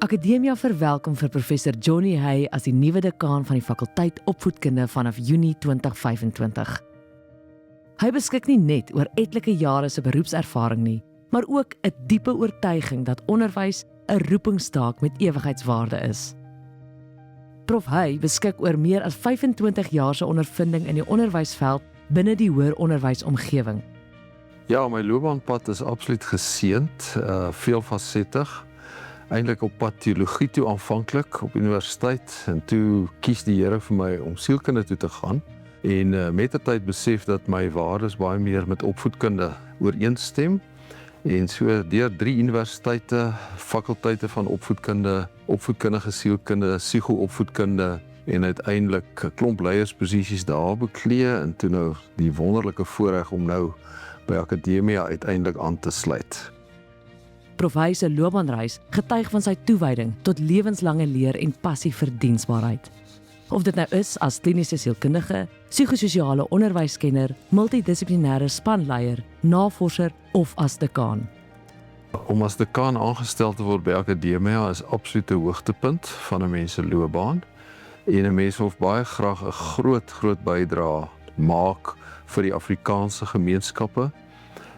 Akademia verwelkom vir professor Johnny Hay as die nuwe dekaan van die fakulteit opvoedkunde vanaf Junie 2025. Hy beskik nie net oor etlike jare se beroepservaring nie, maar ook 'n diepe oortuiging dat onderwys 'n roepingstaak met ewigheidswaarde is. Prof Hay beskik oor meer as 25 jaar se ondervinding in die onderwysveld binne die hoër onderwysomgewing. Ja, my loopbaanpad is absoluut geseënd, veelfasettig. Eintlik op pad teologie toe aanvanklik op universiteit en toe kies die Here vir my om sielkunde toe te gaan en met die tyd besef dat my waardes baie meer met opvoedkunde ooreenstem en so deur 3 universiteite, fakulteite van opvoedkunde, opvoedkundige sielkunde, psigo-opvoedkunde en uiteindelik 'n klomp leiersposisies daar beklee en toe nou die wonderlike voorreg om nou by Akademia uiteindelik aan te sluit. Prof Hay se loopbaanreis getuig van sy toewyding tot lewenslange leer en passie vir diensbaarheid. Of dit nou is as kliniese sielkundige, psigososiale onderwyskenner, multidissiplinêre spanleier, navorser of as dekaan. Om as dekaan aangestel te word by Akademia is absoluut 'n hoogtepunt van 'n mens se loopbaan en 'n mens wil baie graag 'n groot bydrae maak vir die Afrikaanse gemeenskappe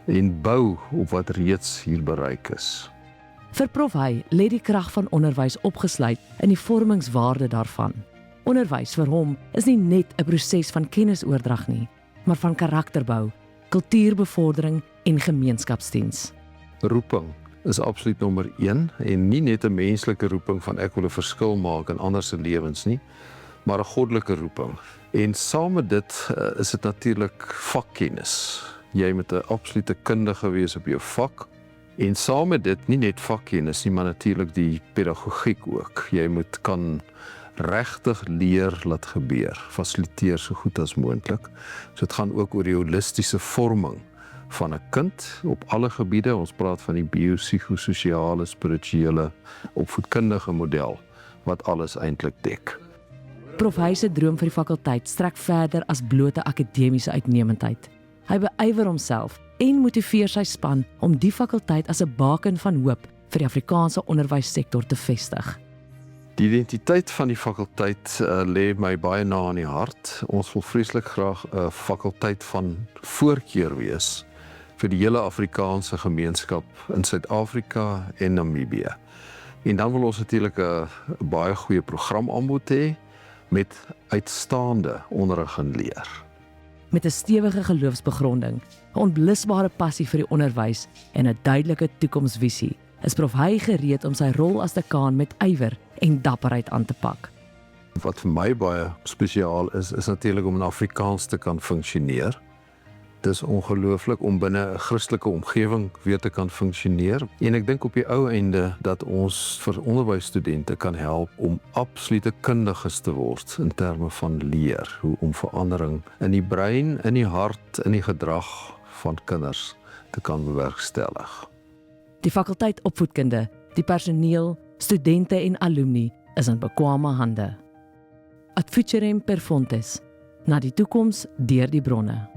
en bou op wat reeds hier bereik is. Vir Prof Hay lê die krag van onderwys opgesluit in die vormingswaarde daarvan. Onderwys vir hom is nie net 'n proses van kennisoordrag nie, maar van karakterbou, kultuurbevordering en gemeenskapsdiens. Roeping is absoluut nommer 1 en nie net 'n menslike roeping van ek wil 'n verskil maak in ander se lewens nie, maar 'n goddelike roeping. En saam met dit is dit natuurlik vakkennis. Jy moet 'n absolute kundige wees op jou vak en saam met dit nie net vakkennis nie, maar natuurlik die pedagogiek ook. Jy moet kan regtig leer laat gebeur, fasiliteer so goed as moontlik. So dit gaan ook oor die holistiese vorming van 'n kind op alle gebiede. Ons praat van die biopsigososiale, spirituele, opvoedkundige model wat alles eintlik dek. Prof Hay se droom vir die fakulteit strek verder as blote akademiese uitnemendheid. Hy beywer homself en motiveer sy span om die fakulteit as 'n baken van hoop vir die Afrikaanse onderwyssektor te vestig. Die identiteit van die fakulteit lê my baie na aan die hart. Ons wil vreeslik graag 'n fakulteit van voorkeur wees vir die hele Afrikaanse gemeenskap in Suid-Afrika en Namibië. En dan wil ons natuurlik 'n baie goeie programaanbod hê met uitstaande onderrig en leer. Met 'n stewige geloofsbegronding, 'n onblusbare passie vir die onderwys en 'n duidelike toekomsvisie, is Prof Hay gereed om sy rol as dekaan met ywer en dapperheid aan te pak. Wat vir my baie spesiaal is natuurlik om in Afrikaans te kan funksioneer. Dis ongelooflik om binne 'n Christelike omgewing weer te kan funksioneer. En ek dink op die ou einde dat ons vir onderwysstudente kan help om absolute kundiges te word in terme van leer, hoe om verandering in die brein, in die hart, in die gedrag van kinders te kan bewerkstellig. Die fakulteit opvoedkunde, die personeel, studente en alumni is in bekwame hande. Ad futurem per fontes, na die toekoms deur die bronne.